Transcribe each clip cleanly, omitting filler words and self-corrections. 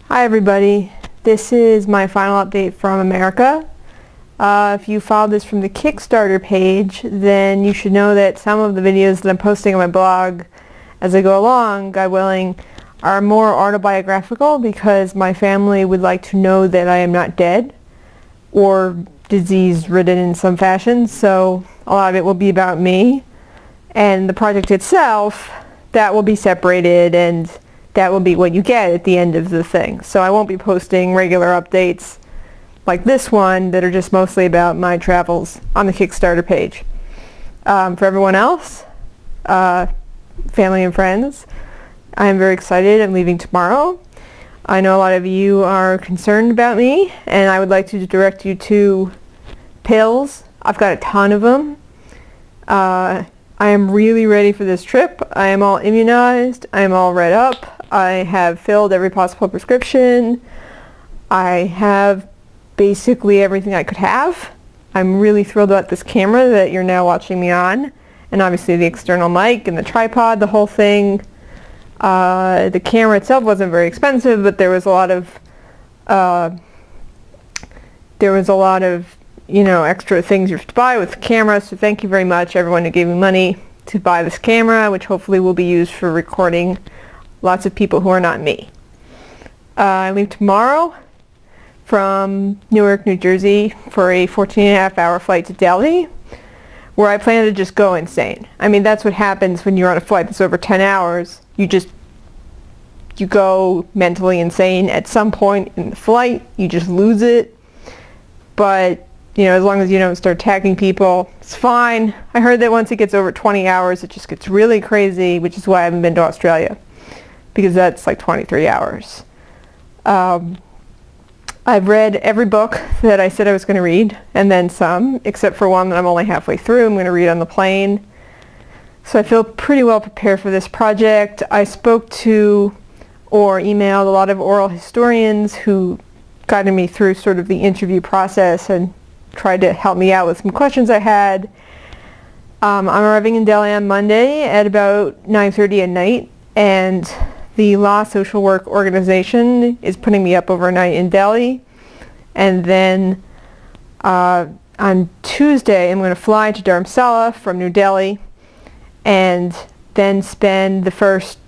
Hi everybody, this is my final update from America. If you followed this from the Kickstarter page, then you should know that some of the videos that I'm posting on my blog as I go along, God willing, are more autobiographical because my family would like to know that I am not dead or disease-ridden in some fashion, so a lot of it will be about me. And the project itself, that will be separated, and that will be what you get at the end of the thing. So I won't be posting regular updates like this one that are just mostly about my travels on the Kickstarter page. For everyone else, family and friends, I am very excited. I'm leaving tomorrow. I know a lot of you are concerned about me, and I would like to direct you to pills. I've got a ton of them. I am really ready for this trip. I am all immunized. I am all read up. I have filled every possible prescription. I have basically everything I could have. I'm really thrilled about this camera that you're now watching me on, and obviously the external mic and the tripod, the whole thing. The camera itself wasn't very expensive, but there was a lot of extra things you have to buy with the camera, so thank you very much everyone who gave me money to buy this camera, which hopefully will be used for recording lots of people who are not me. I leave tomorrow from Newark, New Jersey for a 14.5-hour flight to Delhi, where I plan to just go insane. I mean, that's what happens when you're on a flight that's over 10 hours. You go mentally insane. At some point in the flight, you just lose it. But as long as you don't start attacking people, it's fine. I heard that once it gets over 20 hours, it just gets really crazy, which is why I haven't been to Australia, because that's like 23 hours. I've read every book that I said I was going to read, and then some, except for one that I'm only halfway through. I'm going to read on the plane. So I feel pretty well prepared for this project. I spoke to or emailed a lot of oral historians who guided me through sort of the interview process and tried to help me out with some questions I had. I'm arriving in Delhi on Monday at about 9:30 at night, and the Law Social Work organization is putting me up overnight in Delhi. And then on Tuesday, I'm going to fly to Dharamsala from New Delhi, and then spend the first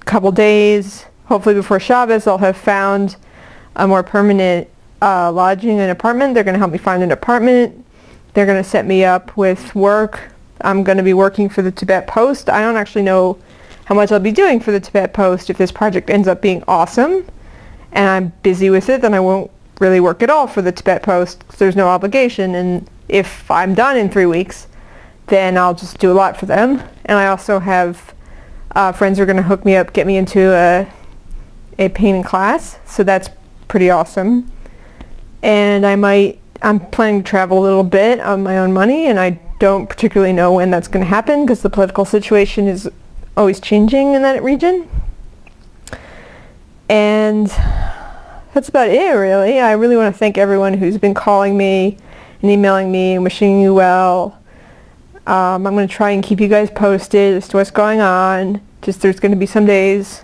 couple days, hopefully before Shabbos, I'll have found a more permanent lodging and apartment. They're going to help me find an apartment. They're going to set me up with work. I'm going to be working for the Tibet Post. I don't actually know how much I'll be doing for the Tibet Post. If this project ends up being awesome and I'm busy with it, then I won't really work at all for the Tibet Post because there's no obligation. And if I'm done in 3 weeks, then I'll just do a lot for them. And I also have friends who are going to hook me up, get me into a painting class. So that's pretty awesome. And I'm planning to travel a little bit on my own money, and I don't particularly know when that's going to happen because the political situation is always changing in that region. And that's about it, really. I really want to thank everyone who's been calling me and emailing me and wishing you well. I'm going to try and keep you guys posted as to what's going on. Just there's going to be some days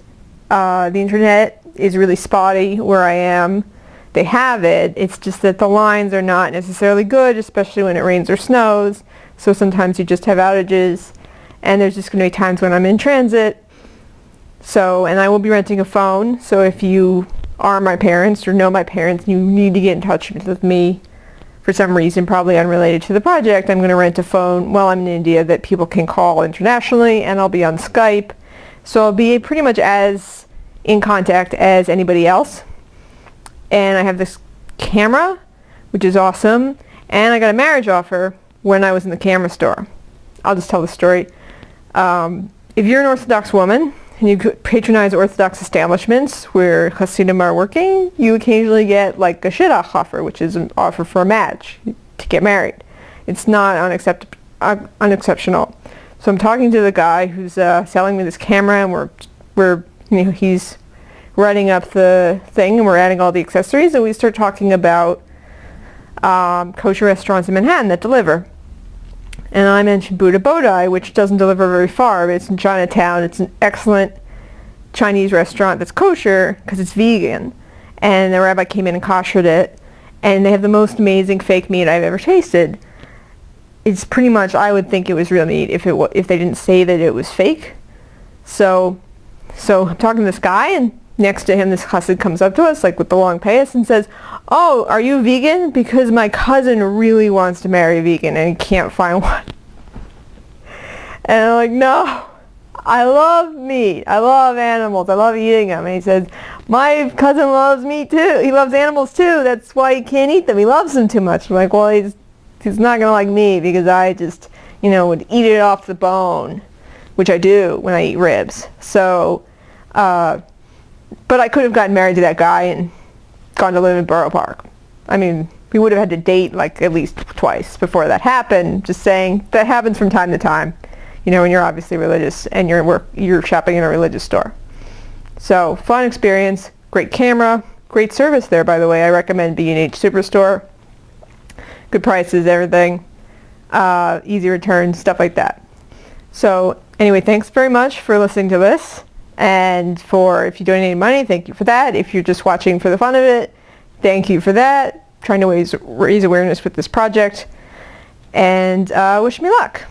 the internet is really spotty where I am. They have it. It's just that the lines are not necessarily good, especially when it rains or snows. So sometimes you just have outages, and there's just going to be times when I'm in transit. So, and I will be renting a phone. So if you are my parents or know my parents and you need to get in touch with me for some reason, probably unrelated to the project, I'm going to rent a phone while I'm in India that people can call internationally, and I'll be on Skype. So I'll be pretty much as in contact as anybody else. And I have this camera, which is awesome, and I got a marriage offer when I was in the camera store. I'll just tell the story. If you're an Orthodox woman and you patronize Orthodox establishments where Hasidim are working, you occasionally get like a shidduch offer, which is an offer for a match to get married. It's not unexceptional. So I'm talking to the guy who's selling me this camera, and he's writing up the thing, and we're adding all the accessories, and we start talking about kosher restaurants in Manhattan that deliver. And I mentioned Buddha Bodhi, which doesn't deliver very far, but it's in Chinatown. It's an excellent Chinese restaurant that's kosher because it's vegan. and the rabbi came in and koshered it, and they have the most amazing fake meat I've ever tasted. It's pretty much, I would think it was real meat if they didn't say that it was fake. So I'm talking to this guy, and next to him this chassid comes up to us, like with the long payas, and says, "Oh, are you vegan? Because my cousin really wants to marry a vegan and he can't find one." And I'm like, "No, I love meat. I love animals. I love eating them." And he says, "My cousin loves meat too. He loves animals too. That's why he can't eat them. He loves them too much." I'm like, "Well, he's not gonna like me because I just, would eat it off the bone, which I do when I eat ribs." So, but I could have gotten married to that guy and gone to live in Borough Park. I mean, we would have had to date like at least twice before that happened. Just saying, that happens from time to time. When you're obviously religious and you're shopping in a religious store. So, fun experience, great camera, great service there, by the way. I recommend B&H Superstore. Good prices, everything. Easy returns, stuff like that. So, anyway, thanks very much for listening to this. And if you donated money, thank you for that. If you're just watching for the fun of it, thank you for that. Trying to raise awareness with this project. And wish me luck.